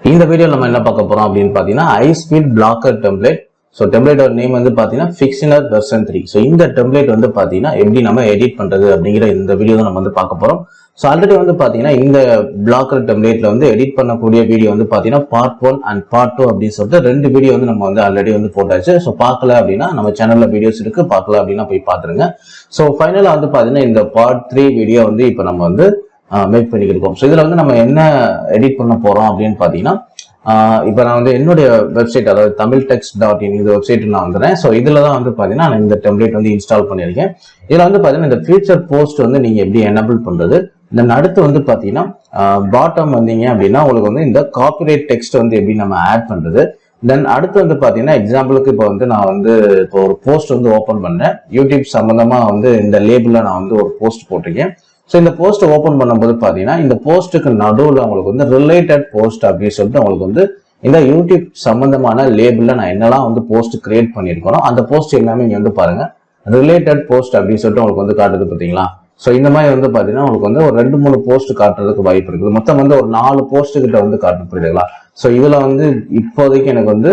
இந்த வீடியோ நம்ம என்ன பார்க்க போறோம் அப்படின்னு பாத்தீங்கன்னா high speed blogger template. So டெம்ப்ளேட்டோட நேம் வந்து பாத்தீங்கன்னா ஃபிக்ஷனர் வெர்ஷன் 3. ஸோ இந்த டெம்ப்ளேட் வந்து பாத்தீங்கன்னா எப்படி நம்ம எடிட் பண்றது அப்படிங்கிற இந்த வீடியோ தான் நம்ம வந்து பார்க்க போறோம். ஸோ ஆல்ரெடி வந்து பாத்தீங்கன்னா இந்த பிளாக்கர் டெம்ப்ளேட்ல வந்து எடிட் பண்ணக்கூடிய வீடியோ வந்து பாத்தீங்கன்னா பார்ட் 1 அண்ட் பார்ட் 2 அப்படின்னு சொல்லிட்டு 2 வீடியோ வந்து நம்ம வந்து ஆல்ரெடி வந்து போட்டாச்சு. ஸோ பார்க்கல அப்படின்னா நம்ம சேனல்ல வீடியோஸ் இருக்கு, பார்க்கல அப்படின்னா போய் பாத்துருங்க. ஸோ ஃபைனலா வந்து பாத்தீங்கன்னா இந்த பார்ட் 3 வீடியோ வந்து இப்போ நம்ம வந்து மேக் பண்ணிக்கிருக்கோம். ஸோ இதுல வந்து நம்ம என்ன எடிட் பண்ண போறோம் அப்படின்னு பாத்தீங்கன்னா இப்போ நான் வந்து என்னுடைய வெப்சைட், அதாவது tamiltext.in இந்த வெப்சைட் நான் வந்துடுறேன். ஸோ இதுல தான் வந்து பாத்தீங்கன்னா நான் இந்த டெம்ப்ளேட் வந்து இன்ஸ்டால் பண்ணியிருக்கேன். இதுல வந்து பாத்தீங்கன்னா இந்த ஃபியூச்சர் போஸ்ட் வந்து நீங்க எப்படி எனபிள் பண்றது, தென் அடுத்து வந்து பாத்தீங்கன்னா பாட்டம் வந்தீங்க அப்படின்னா உங்களுக்கு வந்து இந்த காப்பிரைட் டெக்ஸ்ட் வந்து எப்படி நம்ம ஆட் பண்றது, தென் அடுத்து வந்து பாத்தீங்கன்னா எக்ஸாம்பிளுக்கு இப்போ வந்து நான் வந்து இப்போ ஒரு போஸ்ட் வந்து ஓபன் பண்ணேன். யூடியூப் சம்பந்தமா வந்து இந்த லேபிள்ல நான் வந்து ஒரு போஸ்ட் போட்டிருக்கேன். ஸோ இந்த போஸ்ட் ஓப்பன் பண்ணும்போது பார்த்தீங்கன்னா இந்த போஸ்ட்டுக்கு நடுவில் உங்களுக்கு வந்து ரிலேட்டட் போஸ்ட் அப்படின்னு சொல்லிட்டு உங்களுக்கு வந்து இந்த யூடியூப் சம்பந்தமான லேபிளில் நான் என்னெல்லாம் வந்து போஸ்ட் கிரியேட் பண்ணியிருக்கணும் அந்த போஸ்ட் எல்லாமே இங்கே வந்து பாருங்க ரிலேட்டட் போஸ்ட் அப்படின்னு சொல்லிட்டு உங்களுக்கு வந்து காட்டுது பார்த்தீங்களா. ஸோ இந்த மாதிரி வந்து பார்த்தீங்கன்னா உங்களுக்கு வந்து ஒரு 2-3 போஸ்ட் காட்டுறதுக்கு வாய்ப்பு இருக்குது. மொத்தம் வந்து ஒரு 4 போஸ்ட் கிட்ட வந்து காட்டப்படுதுங்களா. ஸோ இதில் வந்து இப்போதைக்கு எனக்கு வந்து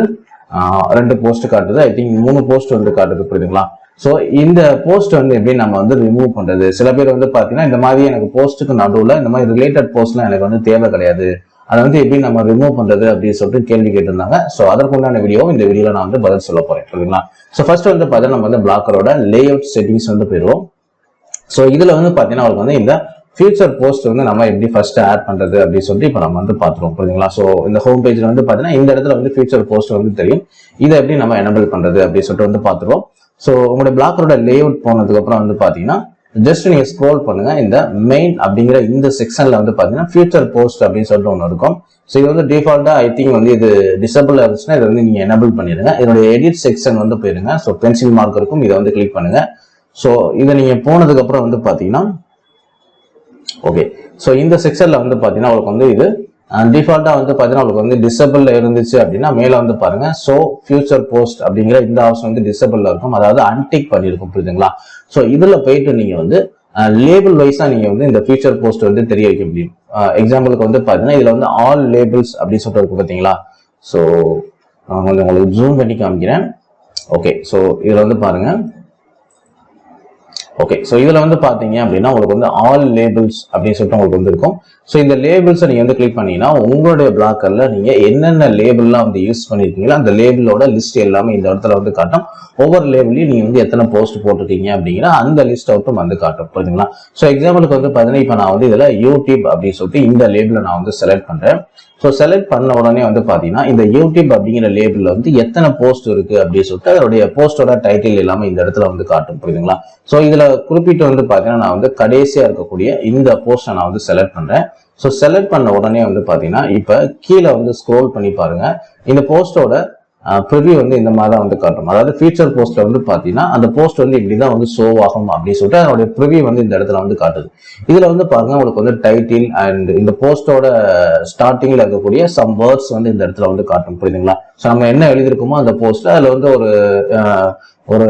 2 போஸ்ட் காட்டுது. ஐ திங்க் 3 போஸ்ட் வந்து காட்டுது, புரியுதுங்களா. ஸோ இந்த போஸ்ட் வந்து எப்படி நம்ம வந்து ரிமூவ் பண்றது, சில பேர் வந்து பாத்தீங்கன்னா இந்த மாதிரி எனக்கு போஸ்ட்டுக்கு நடுவில் இந்த மாதிரி ரிலேட்டட் போஸ்ட்லாம் எனக்கு வந்து தேவை கிடையாது, அதை வந்து எப்படி நம்ம ரிமூவ் பண்றது அப்படின்னு சொல்லிட்டு கேள்வி கேட்டிருந்தாங்க. ஸோ அதற்குண்டான வீடியோ இந்த வீடியோல நான் வந்து பதில் சொல்ல போறேன், சரிங்களா. ஸோ ஃபர்ஸ்ட் வந்து பாத்தீங்கன்னா நம்ம வந்து பிளாக்கரோட லேஅவுட் செட்டிங்ஸ் வந்து போயிடுவோம். ஸோ இதுல வந்து பாத்தீங்கன்னா அவருக்கு வந்து இந்த ஃபியூச்சர் போஸ்ட் வந்து நம்ம எப்படி ஃபர்ஸ்ட் ஆட் பண்றது அப்படின்னு சொல்லிட்டு இப்போ நம்ம வந்து பாத்துருவோம், புரியுதுங்களா. ஸோ இந்த ஹோம் பேஜ்ல வந்து பாத்தீங்கன்னா இந்த இடத்துல வந்து ஃபியூச்சர் போஸ்ட் வந்து தெரியும். இதை எப்படி நம்ம எனபிள் பண்றது அப்படின்னு சொல்லிட்டு வந்து பாத்துருவோம். ஸோ உங்களுடைய பிளாக்கரோட லேஅவுட் போனதுக்கு அப்புறம் வந்து பாத்தீங்கன்னா ஜஸ்ட் நீங்க ஸ்க்ரோல் பண்ணுங்க, இந்த மெயின் அப்படிங்கிற இந்த செக்ஷன்ல வந்து பாத்தீங்கன்னா ஃபியூச்சர் போஸ்ட் அப்படின்னு சொல்லிட்டு ஒன்று இருக்கும். ஸோ இது வந்து டிஃபால்ட்டா ஐ திங்க் வந்து இது டிசபிள் இருந்துச்சுன்னா இதை வந்து நீங்க எனபிள் பண்ணிடுங்க. இதனுடைய எடிட் செக்ஷன் வந்து போயிருங்க. ஸோ பென்சில் மார்க் இருக்கும், இதை வந்து கிளிக் பண்ணுங்க. ஸோ இதை நீங்க போனதுக்கு அப்புறம் வந்து பாத்தீங்கன்னா ஓகே, ஸோ இந்த செக்ஷன்ல வந்து பாத்தீங்கன்னா உங்களுக்கு வந்து இது டிஃபால்ட்டா வந்து பாத்தீங்கன்னா உங்களுக்கு வந்து டிசபிள்ல இருந்துச்சு அப்படின்னா மேல வந்து பாருங்க ஸோ ஃபியூச்சர் போஸ்ட் அப்படிங்கிற இந்த ஆப்ஷன் வந்து டிசபிள்ல இருக்கும், அதாவது அன்டிக் பண்ணிருக்கும், புரியுதுங்களா. ஸோ இதுல போயிட்டு நீங்க வந்து லேபிள் வைஸா நீங்க வந்து இந்த ஃபியூச்சர் போஸ்ட் வந்து தெரிய வைக்க முடியும். எக்ஸாம்பிளுக்கு வந்து பாத்தீங்கன்னா இதுல வந்து ஆல் லேபிள்ஸ் அப்படின்னு சொல்லிட்டு இருக்கு பாத்தீங்களா. ஸோ நான் வந்து உங்களுக்கு ஜூம் பண்ணி காமிக்கிறேன். ஓகே, ஸோ இதுல வந்து பாருங்க. ஓகே, ஸோ இதுல வந்து பாத்தீங்க அப்படின்னா உங்களுக்கு வந்து ஆல் லேபிள்ஸ் அப்படின்னு சொல்லிட்டு உங்களுக்கு வந்து இருக்கும். ஸோ இந்த லேபிள்ஸை நீங்க வந்து கிளிக் பண்ணீங்கன்னா உங்களுடைய பிளாக்கர்ல நீங்க என்னென்ன லேபிள்லாம் வந்து யூஸ் பண்ணிருக்கீங்களோ அந்த லேபிளோட லிஸ்ட் எல்லாமே இந்த இடத்துல வந்து காட்டும். ஒவ்வொரு லேபிளையும் நீங்க வந்து எத்தனை போஸ்ட் போட்டிருக்கீங்க அப்படிங்கிற அந்த லிஸ்ட் அவுட்டும் வந்து காட்டும், புரியுதுங்களா. ஸோ எக்ஸாம்பிளுக்கு வந்து பாத்தீங்கன்னா இப்போ நான் வந்து இதுல யூடியூப் அப்படின்னு சொல்லிட்டு இந்த லேபிளை நான் வந்து செலக்ட் பண்றேன். ஸோ செலக்ட் பண்ண உடனே வந்து பாத்தீங்கன்னா இந்த யூடியூப் அப்படிங்கிற லேபிள்ல வந்து எத்தனை போஸ்ட் இருக்கு அப்படின்னு சொல்லிட்டு அதோடைய போஸ்டோட டைட்டில் எல்லாமே இந்த இடத்துல வந்து காட்டும், புரியுதுங்களா. ஸோ இதுல குறிப்பிட்டு வந்து பாத்தீங்கன்னா நான் வந்து கடைசியா இருக்கக்கூடிய இந்த போஸ்டை நான் வந்து செலக்ட் பண்றேன். ஸோ செலக்ட் பண்ண உடனே வந்து பாத்தீங்கன்னா இப்ப கீழே வந்து ஸ்க்ரோல் பண்ணி பாருங்க, இந்த போஸ்டோட ப்ரிவியூ வந்து இந்த மாதிரி தான் வந்து காட்டும். அதாவது ஃபீச்சர் போஸ்ட்ல வந்து பாத்தீங்கன்னா அந்த போஸ்ட் வந்து இப்படிதான் வந்து ஷோ ஆகும் அப்படின்னு சொல்லிட்டு அதோட ப்ரிவியூ வந்து இந்த இடத்துல வந்து காட்டுது. இதுல வந்து பாருங்க உங்களுக்கு வந்து டைட்டில் அண்ட் இந்த போஸ்டோட ஸ்டார்டிங்ல இருக்கக்கூடிய சம் வேர்ட்ஸ் வந்து இந்த இடத்துல வந்து காட்டும், புரியுதுங்களா. ஸோ நம்ம என்ன எழுதிருக்கோமோ அந்த போஸ்ட்ல அதுல வந்து ஒரு ஒரு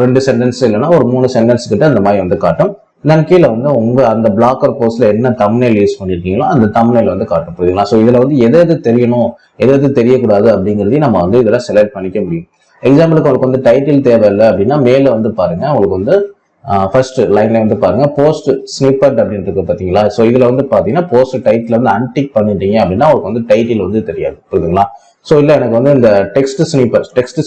2 சென்டென்ஸ் இல்லைன்னா ஒரு 3 சென்டென்ஸ் கிட்ட அந்த மாதிரி வந்து காட்டும். நான் கீழே வந்து உங்க அந்த பிளாக்கர் போஸ்ட்ல என்ன தம்ப்நெயில் யூஸ் பண்ணிருக்கீங்களோ அந்த தம்ப்நெயில் வந்து காட்டும், புரியுதுங்களா. ஸோ இதுல வந்து எது தெரியணும் எது தெரியக்கூடாது அப்படிங்கிறதையும் நம்ம வந்து இதுல செலக்ட் பண்ணிக்க முடியும். எக்ஸாம்பிளுக்கு உங்களுக்கு வந்து டைட்டில் தேவையில்லை அப்படின்னா மேல வந்து பாருங்க உங்களுக்கு வந்து ஃபர்ஸ்ட் லைன்ல வந்து பாருங்க போஸ்ட் ஸ்னிப்பட் அப்படின்னு இருக்கு பாத்தீங்களா. ஸோ இதுல வந்து பாத்தீங்கன்னா போஸ்ட் டைட்டில் வந்து அன்டிக் பண்ணிட்டீங்க அப்படின்னா உங்களுக்கு வந்து டைட்டில் வந்து தெரியாது, புரியுதுங்களா. ஸோ இல்ல எனக்கு வந்து இந்த டெக்ஸ்ட்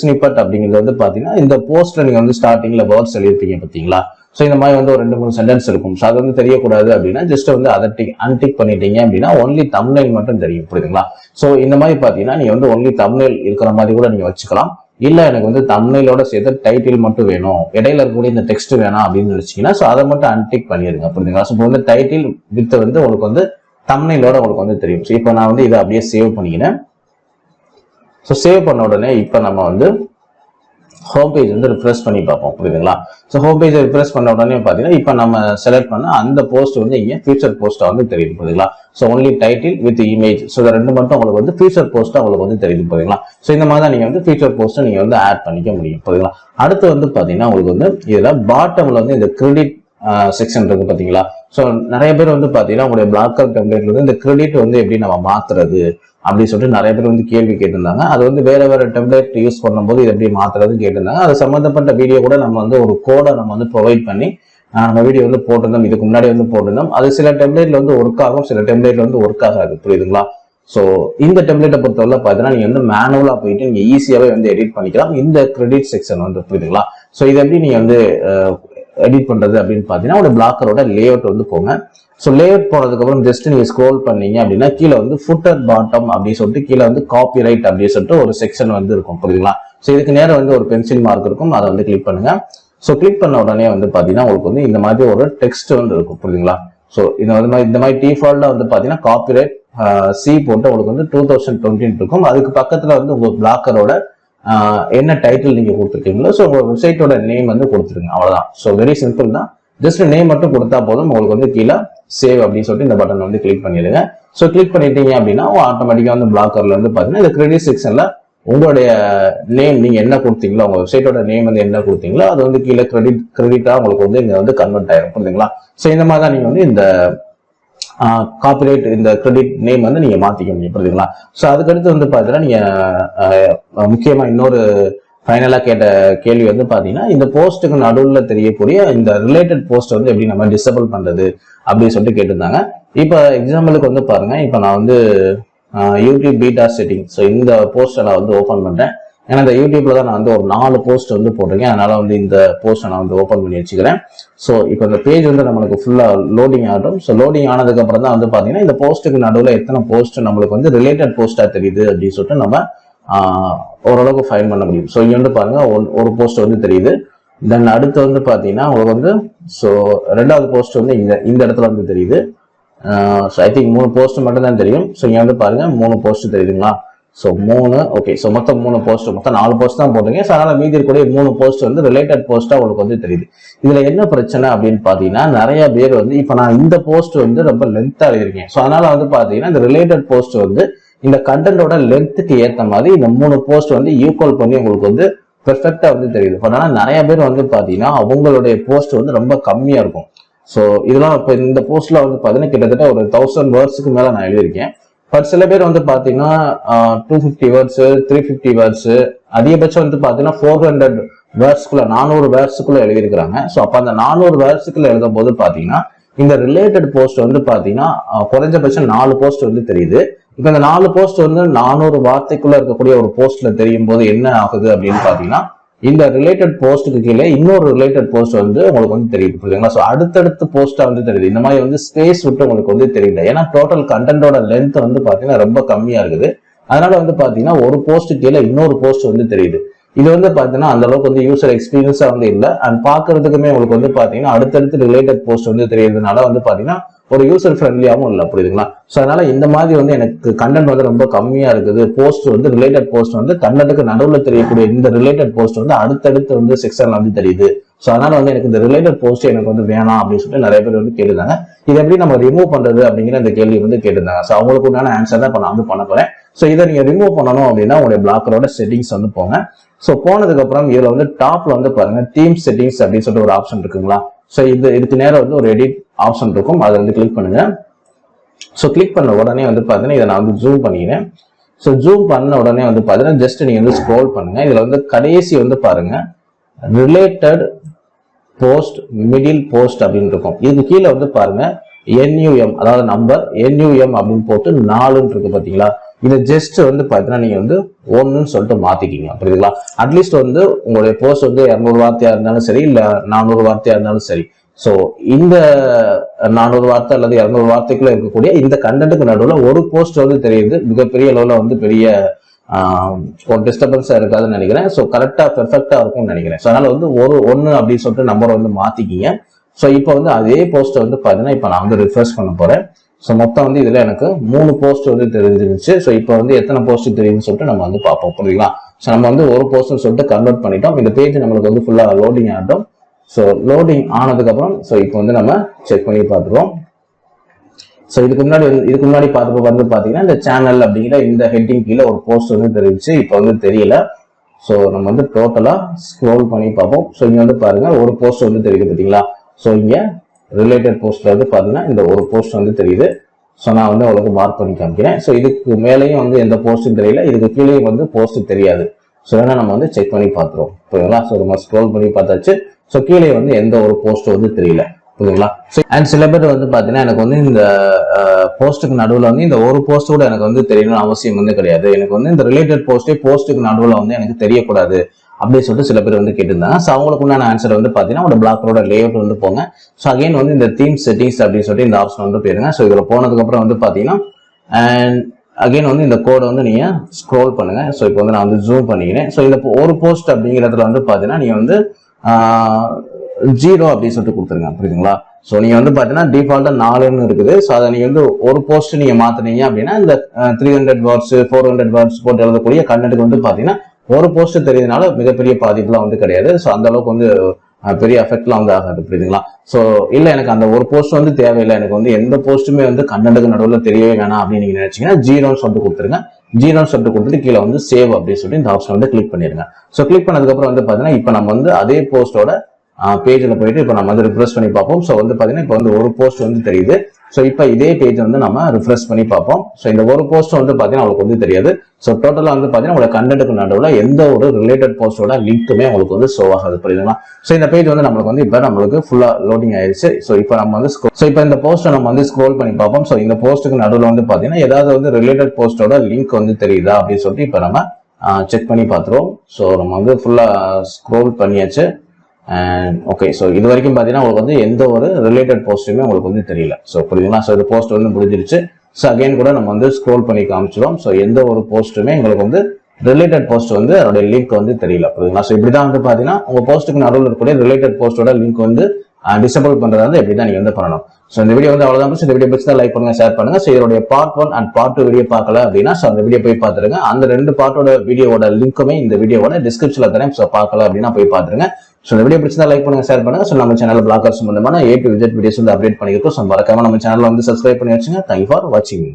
ஸ்னிப்பட் அப்படிங்கிறது வந்து பாத்தீங்கன்னா இந்த போஸ்ட்ல நீங்க வந்து ஸ்டார்டிங்ல வேர்ட்ஸ் எழுதிருப்பீங்க பாத்தீங்களா. ஸோ இந்த மாதிரி வந்து ஒரு 2-3 சென்டென்ஸ் இருக்கும். ஸோ அது வந்து தெரியக்கூடாது அப்படின்னா ஜஸ்ட் வந்து அதை அன்டிக் பண்ணிட்டீங்க அப்படின்னா ஒன்லி தம்ப்நெயில் மட்டும் தெரியும், புரியுதுங்களா. ஸோ இந்த மாதிரி பாத்தீங்கன்னா நீங்க வந்து ஒன்லி தம்ப்நெயில் இருக்கிற மாதிரி கூட நீங்க வச்சுக்கலாம். இல்ல எனக்கு வந்து தம்ப்நெயிலோட சேர்த்து டைட்டில் மட்டும் வேணும், இடையில இருக்கக்கூடிய இந்த டெக்ஸ்ட் வேணாம் அப்படின்னு நினைச்சீங்கன்னா ஸோ அதை மட்டும் அன்டிக் பண்ணிடுங்க, புரியுதுங்களா. ஸோ இப்போ வந்து டைட்டில் வித் வந்து உங்களுக்கு வந்து தம்ப்நெயிலோட உங்களுக்கு வந்து தெரியும். ஸோ இப்போ நான் வந்து இதை அப்படியே சேவ் பண்ணிக்கிறேன். ஸோ சேவ் பண்ண உடனே இப்போ நம்ம வந்து ஹோம் பேஜ் வந்து ரிஃப்ரெஷ் பண்ணி பார்ப்போம், புரியுதுங்களா. ஸோ ஹோம் பேஜ் ரிஃப்ரெஷ் பண்ண உடனே பார்த்தீங்கன்னா இப்போ நம்ம செலக்ட் பண்ண அந்த போஸ்ட் வந்து இங்கே ஃபியூச்சர் போஸ்ட்டா வந்து தெரியுது, புரியுதுங்களா. So only title with image, so இந்த 2 மட்டும் உங்களுக்கு வந்து ஃபியூச்சர் போஸ்ட்டா உங்களுக்கு வந்து தெரியுது, புரியுதுங்களா. ஸோ இந்த மாதிரி தான் நீங்க வந்து ஃபியூச்சர் போஸ்ட்டை நீங்க வந்து ஆட் பண்ணிக்க முடியும், புரியுதுங்களா. அடுத்து வந்து பாத்தீங்கன்னா உங்களுக்கு வந்து இதுல பாட்டம்ல வந்து இந்த கிரெடிட் செக்ஷன் இருக்கு பாத்தீங்களா. ஸோ நிறைய பேர் வந்து பாத்தீங்கன்னா உங்களுடைய பிளாக்கர் டெம்ப்ளேட்ல வந்து இந்த கிரெடிட் வந்து எப்படி நம்ம மாத்துறது அப்படின்னு சொல்லிட்டு நிறைய பேர் வந்து கேள்வி கேட்டிருந்தாங்க. அது வந்து வேற டெம்ப்ளேட் யூஸ் பண்ணும்போது இது எப்படி மாத்துறதுன்னு கேட்டிருந்தாங்க. அது சம்பந்தப்பட்ட வீடியோ கூட நம்ம வந்து ஒரு கோடை நம்ம வந்து ப்ரொவைட் பண்ணி நம்ம வீடியோ வந்து போட்டிருந்தோம். இதுக்கு முன்னாடி வந்து போட்டிருந்தோம். அது சில டெம்ப்ளேட்ல வந்து ஒர்க் ஆகும், சில டெம்ப்ளேட்ல வந்து ஒர்க் ஆகாது. புரியுதுங்களா? ஸோ இந்த டெம்ப்ளேட்டை பொறுத்தவரை பார்த்தீங்கன்னா நீங்க வந்து மேனுவலா போயிட்டு நீங்க ஈஸியாவே வந்து எடிட் பண்ணிக்கலாம் இந்த கிரெடிட் செக்ஷன் வந்து. புரியுதுங்களா? ஸோ இது எப்படி நீங்க வந்து எடிட் பண்றது அப்படின்னு பாத்தீங்கன்னா ஒரு பிளாக்கரோட லேஅவுட் வந்து போங்க. ஸோ லேஅவுட் போனதுக்கு அப்புறம் ஜஸ்ட் நீங்க ஸ்க்ரோல் பண்ணீங்க அப்படின்னா கீழே வந்து ஃபுட்டர் பாட்டம் அப்படின்னு சொல்லிட்டு கீழே வந்து காப்பிரைட் அப்படின்னு சொல்லிட்டு ஒரு செக்ஷன் வந்து இருக்கும். புரியுதுங்களா? ஸோ இதுக்கு நேரம் வந்து ஒரு பென்சில் மார்க் இருக்கும், அதை வந்து கிளிக் பண்ணுங்க. ஸோ கிளிக் பண்ண உடனே வந்து பாத்தீங்கன்னா உங்களுக்கு வந்து இந்த மாதிரி ஒரு டெக்ஸ்ட் வந்து இருக்கும். புரியுதுங்களா? ஸோ இந்த மாதிரி டிஃபால்ட்டா வந்து பாத்தீங்கன்னா காப்பிரைட் சி போட்டு உங்களுக்கு வந்து 2020 இருக்கும். அதுக்கு பக்கத்துல வந்து உங்க பிளாக்கரோட என்ன டைட்டில் நீங்க கொடுத்துருக்கீங்களோ ஸோ உங்க வெப்சைட்டோட நேம் வந்து கொடுத்துருங்க. அவ்வளவுதான். ஸோ வெரி சிம்பிள் தான். ஜஸ்ட் நேம் மட்டும் கொடுத்தா போதும். உங்களுக்கு வந்து கீழே சேவ் அப்படின்னு சொல்லிட்டு இந்த பட்டன் வந்து கிளிக் பண்ணிடுங்க. ஸோ கிளிக் பண்ணிட்டீங்க அப்படின்னா ஆட்டோமேட்டிக்கா வந்து பிளாக்கர்ல வந்து பாத்தீங்கன்னா இந்த கிரெடிட் செக்ஷன்ல உங்களுடைய நேம் நீங்க என்ன கொடுத்தீங்களோ உங்க வெப்சைட்டோட நேம் வந்து என்ன கொடுத்தீங்களோ அது வந்து கீழே கிரெடிட்டா உங்களுக்கு வந்து இங்க வந்து கன்வெர்ட் ஆயிரும். புரியுதுங்களா? ஸோ இந்த மாதிரி தான் நீங்க வந்து இந்த காப்பிரைட் இந்த கிரெடிட் நேம் வந்து நீங்க மாத்திக்க முடியும். புரியுதுங்களா? ஸோ அதுக்கடுத்து வந்து பாத்தீங்கன்னா நீங்க முக்கியமா இன்னொரு ஃபைனலா கேட்ட கேள்வி வந்து பாத்தீங்கன்னா இந்த போஸ்ட்டுக்கு நடுவில் தெரியக்கூடிய இந்த ரிலேட்டட் போஸ்ட் வந்து எப்படி நம்ம டிசேபிள் பண்றது அப்படின்னு சொல்லிட்டு கேட்டிருந்தாங்க. இப்போ எக்ஸாம்பிளுக்கு வந்து பாருங்க, இப்போ நான் வந்து யூடியூப் பீட்டா செட்டிங் ஸோ இந்த போஸ்ட்டை நான் வந்து ஓப்பன் பண்றேன். ஏன்னா இந்த யூடியூப்ல தான் நான் வந்து ஒரு 4 போஸ்ட் வந்து போட்டிருக்கேன். அதனால வந்து இந்த போஸ்ட்டை நான் வந்து ஓப்பன் பண்ணி வச்சுக்கிறேன். ஸோ இப்போ இந்த பேஜ் வந்து நம்மளுக்கு ஃபுல்லா லோடிங் ஆகட்டும். ஸோ லோடிங் ஆனதுக்கு அப்புறம் தான் வந்து பாத்தீங்கன்னா இந்த போஸ்ட்டுக்கு நடுவில் எத்தனை போஸ்ட் நம்மளுக்கு வந்து ரிலேட்டட் போஸ்டா தெரியுது அப்படின்னு சொல்லிட்டு நம்ம ஓரளவுக்கு ஃபைன் பண்ண முடியும். ஸோ இங்க வந்து பாருங்க ஒரு போஸ்ட் வந்து தெரியுது. தென் அடுத்து வந்து பாத்தீங்கன்னா உங்களுக்கு வந்து ஸோ 2வது போஸ்ட் வந்து இந்த இடத்துல வந்து தெரியுது. ஸோ ஐ திங்க் 3 போஸ்ட் மட்டும் தான் தெரியும். ஸோ இங்க வந்து பாருங்க 3 போஸ்ட் தெரியுதுங்களா? So 3 okay. ஸோ மொத்தம் 3 போஸ்ட், மொத்தம் 4 போஸ்ட் தான் போட்டீங்க. ஸோ அதனால மீதி இருக்கக்கூடிய 3 போஸ்ட் வந்து ரிலேட்டட் போஸ்டா உங்களுக்கு வந்து தெரியுது. இதுல என்ன பிரச்சனை அப்படின்னு பாத்தீங்கன்னா நிறைய பேர் வந்து இப்ப நான் இந்த போஸ்ட் வந்து ரொம்ப லென்த்தா எழுதிருக்கேன். ஸோ அதனால வந்து பாத்தீங்கன்னா இந்த ரிலேட்டட் போஸ்ட் வந்து இந்த கண்டென்ட்டோட லென்த்துக்கு ஏற்ற மாதிரி இந்த 3 போஸ்ட் வந்து ஈக்குவல் பண்ணி உங்களுக்கு வந்து பெர்ஃபெக்டா வந்து தெரியுது. அதனால நிறைய பேர் வந்து பாத்தீங்கன்னா அவங்களுடைய போஸ்ட் வந்து ரொம்ப கம்மியா இருக்கும். ஸோ இதெல்லாம் இப்போ இந்த போஸ்ட்ல வந்து பாத்தீங்கன்னா கிட்டத்தட்ட ஒரு 1000 வேர்ட்ஸுக்கு மேல நான் எழுதியிருக்கேன். பட் சில பேர் வந்து பாத்தீங்கன்னா 250 வேர்ட்ஸ் 350 வேர்ட்ஸ் அதிகபட்சம் வந்து பாத்தீங்கன்னா 400 வேர்ட்ஸ்குள்ள 400 வேர்ட்ஸுக்குள்ள எழுதியிருக்கிறாங்க. ஸோ அப்ப அந்த 400 வேர்ட்ஸுக்குள்ள எழுதும் போது பாத்தீங்கன்னா இந்த ரிலேட்டட் போஸ்ட் வந்து பாத்தீங்கன்னா குறைஞ்சபட்சம் 4 போஸ்ட் வந்து தெரியுது. இப்ப இந்த 4 போஸ்ட் வந்து 400 வார்த்தைக்குள்ள இருக்கக்கூடிய ஒரு போஸ்ட்ல தெரியும் போது என்ன ஆகுது அப்படின்னு பாத்தீங்கன்னா இந்த ரிலேட்டட் போஸ்ட்டுக்கு கீழே இன்னொரு ரிலேட்டட் போஸ்ட் வந்து உங்களுக்கு வந்து தெரியுது. புரியுதுங்களா? ஸோ அடுத்தடுத்து போஸ்டா வந்து தெரியுது. இந்த மாதிரி வந்து ஸ்பேஸ் விட்டு உங்களுக்கு வந்து தெரியல. ஏன்னா டோட்டல் கண்டென்ட்டோட லென்த் வந்து பாத்தீங்கன்னா ரொம்ப கம்மியா இருக்குது. அதனால வந்து பாத்தீங்கன்னா ஒரு போஸ்ட் கீழே இன்னொரு போஸ்ட் வந்து தெரியுது. இது வந்து பாத்தீங்கன்னா அந்த அளவுக்கு வந்து யூசர் எக்ஸ்பீரியன்ஸா வந்து இல்லை. அண்ட் பாக்குறதுக்குமே உங்களுக்கு வந்து பாத்தீங்கன்னா அடுத்தடுத்து ரிலேட்டட் போஸ்ட் வந்து தெரியறதுனால வந்து பாத்தீங்கன்னா ஒரு யூசர் ஃப்ரெண்ட்லியாவும் இல்லை. புரியுதுங்களா? ஸோ அதனால இந்த மாதிரி வந்து எனக்கு கண்டென்ட் வந்து ரொம்ப கம்மியா இருக்குது. போஸ்ட் வந்து ரிலேட்டட் போஸ்ட் வந்து கண்டென்ட்டுக்கு நடுவில் தெரியக்கூடிய இந்த ரிலேட்டட் போஸ்ட் வந்து அடுத்தடுத்து வந்து செக்ஷன்ல வந்து தெரியுது. ஸோ அதனால வந்து எனக்கு இந்த ரிலேட்டட் போஸ்ட் எனக்கு வந்து வேணாம் அப்படின்னு சொல்லிட்டு நிறைய பேர் வந்து கேட்டிருந்தாங்க. இது எப்படி நம்ம ரிமூவ் பண்றது அப்படிங்கிற இந்த கேள்வி வந்து கேட்டிருந்தாங்க. ஸோ அவங்களுக்கு உண்டான ஆன்சர் தான் இப்போ நான் வந்து பண்ண போறேன். ஸோ இதை நீங்க ரிமூவ் பண்ணணும் அப்படின்னா உங்களுடைய பிளாக்கரோட செட்டிங்ஸ் வந்து போங்க. ஸோ போனதுக்கு அப்புறம் இதுல வந்து டாப்ல வந்து பாருங்க தீம் செட்டிங்ஸ் அப்படின்னு சொல்லிட்டு ஒரு ஆப்ஷன் இருக்குங்களா? ஸோ இதுக்கு நேரம் வந்து ஒரு எடிட் ஆப்ஷன் இருக்கும், அதை வந்து கிளிக் பண்ணுங்க. ஸோ கிளிக் பண்ண உடனே வந்து பாத்தீங்கன்னா இதை நான் வந்து ஜூம் பண்ணிக்கிறேன். ஸோ ஜூம் பண்ண உடனே வந்து பாத்தீங்கன்னா ஜஸ்ட் நீங்க வந்து ஸ்க்ரோல் பண்ணுங்க. இதுல வந்து கடைசி வந்து பாருங்க ரிலேட்டட் போஸ்ட் மிடில் போஸ்ட் அப்படின்னு இருக்கும். இதுக்கு கீழே வந்து பாருங்க NUM அதாவது நம்பர் NUM அப்படின்னு போட்டு 4 இருக்கு பாத்தீங்களா? இதை ஜஸ்ட் வந்து பாத்தீங்கன்னா நீங்க வந்து 1ன்னு சொல்லிட்டு மாத்திக்கிங்க. புரியுதுங்களா? அட்லீஸ்ட் வந்து உங்களுடைய போஸ்ட் வந்து 200 வார்த்தையா இருந்தாலும் சரி இல்ல 400 வார்த்தையா இருந்தாலும் சரி. சோ இந்த 400 வார்த்தை அல்லது 200 வார்த்தைக்குள்ள இருக்கக்கூடிய இந்த கண்டென்ட்டுக்கு நடுவுல ஒரு போஸ்ட் வந்து தெரியுது. மிகப்பெரிய அளவுல வந்து பெரிய ஒரு டிஸ்டர்பன்ஸா இருக்காதுன்னு நினைக்கிறேன். ஸோ கரெக்டா பெர்ஃபெக்டா இருக்கும்னு நினைக்கிறேன். ஸோ அதனால வந்து 1 அப்படின்னு சொல்லிட்டு நம்பரை வந்து மாத்திக்கிங்க. ஸோ இப்போ வந்து அதே போஸ்ட் வந்து பாத்தீங்கன்னா இப்போ நான் வந்து ரிஃப்ரெஷ் பண்ண போறேன். ஸோ மொத்தம் வந்து இதுல எனக்கு 3 போஸ்ட் வந்து தெரிஞ்சிருச்சு. ஸோ இப்போ வந்து எத்தனை போஸ்ட் தெரியுதுன்னு சொல்லிட்டு நம்ம வந்து பார்ப்போம். புரியுங்களா? ஸோ நம்ம வந்து ஒரு போஸ்ட்னு சொல்லிட்டு கன்வெர்ட் பண்ணிட்டோம். இந்த பேஜ் நம்மளுக்கு வந்து ஃபுல்லா லோடிங் ஆகட்டும். ஸோ லோடிங் ஆனதுக்கு அப்புறம் ஸோ இப்போ வந்து நம்ம செக் பண்ணி பார்த்துருவோம். ஸோ இதுக்கு முன்னாடி பார்த்தப்போ வந்து பாத்தீங்கன்னா இந்த சேனல் அப்படிங்கிற இந்த ஹெட்டிங் கீழே ஒரு போஸ்ட் வந்து தெரிஞ்சிச்சு. இப்போ வந்து தெரியல. ஸோ நம்ம வந்து டோட்டலா ஸ்க்ரோல் பண்ணி பார்ப்போம். ஸோ இங்க வந்து பாருங்க ஒரு போஸ்ட் வந்து தெரியுது பாத்தீங்களா? ஸோ இங்க ரிலேட்டட் போஸ்ட்ல வந்து பாத்தீங்கன்னா இந்த ஒரு போஸ்ட் வந்து தெரியுது. ஸோ நான் வந்து உங்களுக்கு மார்க் பண்ணி காமிக்கிறேன். ஸோ இதுக்கு மேலேயும் வந்து எந்த போஸ்ட்டும் தெரியல, இதுக்கு கீழேயும் வந்து போஸ்ட் தெரியாது. ஸோ ஏன்னா நம்ம வந்து செக் பண்ணி பார்த்துருவோம் புரியுங்களா. ஸோ நம்ம ஸ்க்ரோல் பண்ணி பார்த்தாச்சு. ஸோ கீழே வந்து எந்த ஒரு போஸ்ட் வந்து தெரியல புரியுங்களா. அண்ட் சில பேர் வந்து பார்த்தீங்கன்னா எனக்கு வந்து இந்த போஸ்ட்டுக்கு நடுவில் வந்து இந்த ஒரு போஸ்ட் கூட எனக்கு வந்து தெரியணும்னு அவசியம் வந்து கிடையாது. எனக்கு வந்து இந்த ரிலேட்டட் போஸ்ட்டுக்கு நடுவில் வந்து எனக்கு தெரியக்கூடாது அப்படின்னு சொல்லிட்டு சில பேர் வந்து கேட்டிருந்தாங்க. ஸோ அவங்களுக்கு உண்டான ஆன்சர் வந்து பார்த்தீங்கன்னா உங்களோட பிளாக்கரோட லேஅவுட் வந்து போங்க. ஸோ அகைன் வந்து இந்த தீம் செட்டிங்ஸ் அப்படின்னு சொல்லிட்டு இந்த ஆப்ஷன் வந்து போயிருங்க. ஸோ இதில் போனதுக்கப்புறம் வந்து பார்த்தீங்கன்னா அண்ட் அகைன் வந்து இந்த கோடை வந்து நீங்க ஸ்க்ரோல் பண்ணுங்க. ஸோ இப்போ வந்து நான் வந்து ஜூம் பண்ணிக்கிறேன். ஸோ இந்த ஒரு போஸ்ட் அப்படிங்கிறதுல வந்து பார்த்தீங்கன்னா நீங்க வந்து 0 அப்படின்னு சொல்லிட்டு கொடுத்துருங்க புரியுதுங்களா. ஸோ நீங்க வந்து பாத்தீங்கன்னா டிஃபால்ட்டா 4ன்னு இருக்குது. ஸோ அதை நீங்க வந்து ஒரு போஸ்ட் நீங்க மாத்தினீங்க அப்படின்னா இந்த 300 வேர்ட்ஸ் 400 வேர்ட்ஸ் போட்டு எழுதக்கூடிய கண்டென்ட்டுக்கு வந்து பாத்தீங்கன்னா ஒரு போஸ்ட் தெரியுதுனால மிகப்பெரிய பாதிப்புலாம் வந்து கிடையாது. ஸோ அந்த அளவுக்கு வந்து பெரிய எஃபெக்ட்லாம் வந்து ஆகாது புரியுதுங்களா. ஸோ இல்லை எனக்கு அந்த ஒரு போஸ்ட் வந்து தேவையில்லை, எனக்கு வந்து எந்த போஸ்ட்டுமே வந்து கண்டென்ட்டுக்கு நடுவில் தெரியவே வேணாம் அப்படின்னு நீங்க நினைச்சீங்கன்னா 0ன்னு சொல்லிட்டு கொடுத்துருங்க. 0ன்னு சொல்லிட்டு கொடுத்துட்டு கீழே வந்து சேவ் அப்படின்னு சொல்லிட்டு இந்த ஆப்ஷன் வந்து கிளிக் பண்ணிருங்க. ஸோ கிளிக் பண்ணதுக்கப்புறம் வந்து பாத்தீங்கன்னா இப்போ நம்ம வந்து அதே போஸ்டோட பேஜில் போயிட்டு இப்போ நம்ம வந்து ரிஃப்ரெஷ் பண்ணி பார்ப்போம். ஸோ வந்து பார்த்தீங்கன்னா இப்போ வந்து ஒரு போஸ்ட் வந்து தெரியுது. ஸோ இப்போ இதே பேஜ் வந்து நம்ம ரிஃப்ரெஷ் பண்ணி பார்ப்போம். ஸோ இந்த ஒரு போஸ்ட் வந்து பார்த்தீங்கன்னா உங்களுக்கு வந்து தெரியாது. ஸோ டோட்டலாக வந்து பார்த்தீங்கன்னா உங்களோட கண்டென்ட்டுக்கு நடுவில் எந்த ஒரு ரிலேட்டட் போஸ்டோட லிங்க்குமே உங்களுக்கு வந்து ஷோ ஆகாது புரியுதுங்களா. ஸோ இந்த பேஜ் வந்து நம்மளுக்கு வந்து இப்போ நம்மளுக்கு ஃபுல்லாக லோடிங் ஆயிடுச்சு. ஸோ இப்போ நம்ம வந்து இப்போ இந்த போஸ்ட்டை நம்ம வந்து ஸ்க்ரோல் பண்ணி பார்ப்போம். ஸோ இந்த போஸ்ட்டுக்கு நடுவில் வந்து பார்த்தீங்கன்னா ஏதாவது வந்து ரிலேட்டட் போஸ்டோட லிங்க் வந்து தெரியுதா அப்படின்னு சொல்லிட்டு இப்போ நம்ம செக் பண்ணி பார்த்துருவோம். ஸோ நம்ம வந்து ஃபுல்லாக ஸ்க்ரோல் பண்ணியாச்சு. அண்ட் ஓகே, ஸோ இது வரைக்கும் பார்த்தீங்கன்னா உங்களுக்கு வந்து எந்த ஒரு ரிலேட்டட் போஸ்ட்டுமே உங்களுக்கு வந்து தெரியல. ஸோ புரியுதுங்களா. ஸோ இந்த போஸ்ட் வந்து முடிஞ்சிருச்சு. ஸோ அகைன் கூட நம்ம வந்து ஸ்க்ரோல் பண்ணி காமிச்சிடும். ஸோ எந்த ஒரு போஸ்ட்டுமே எங்களுக்கு வந்து ரிலேட்டட் போஸ்ட் வந்து அதோட லிங்க் வந்து தெரியல புரியுதுங்களா. ஸோ இப்படிதான் வந்து பார்த்தீங்கன்னா உங்க போஸ்ட்டுக்கு நடுவில் இருக்கக்கூடிய ரிலேட்டட் போஸ்டோட லிங்க் வந்து டிசபிள் பண்றதா வந்து எப்படி தான் நீங்க வந்து பண்ணணும். ஸோ இந்த வீடியோ வந்து அவ்வளவுதான். இந்த வீடியோ பிடிச்சா லைக் பண்ணுங்க, ஷேர் பண்ணுங்க. ஸோ இதோட பார்ட் 1 அண்ட் பார்ட் 2 வீடியோ பார்க்கல அப்படின்னா ஸோ அந்த வீடியோ போய் பார்த்துருங்க. அந்த 2 பார்ட்டோட வீடியோட லிங்க்குமே இந்த வீடியோட டிஸ்கிரிப்ஷன்ல தரேன். ஸோ பார்க்கல அப்படின்னா போய் பார்த்துருங்க. ஸோ இந்த வீடியோ பிடிச்சா லைக் பண்ணுங்க, ஷேர் பண்ணுங்க. ஸோ நம்ம சேனல் பிளாக்கர் சம்பந்தமான A to Z வீடியோஸ் வந்து அப்டேட் பண்ணிருக்கோம். ஸோ மறக்காம நம்ம சேனல் வந்து சப்ஸ்கிரைப் பண்ணி வச்சுங்க. தேங்க்யூ ஃபார் வாட்சிங்.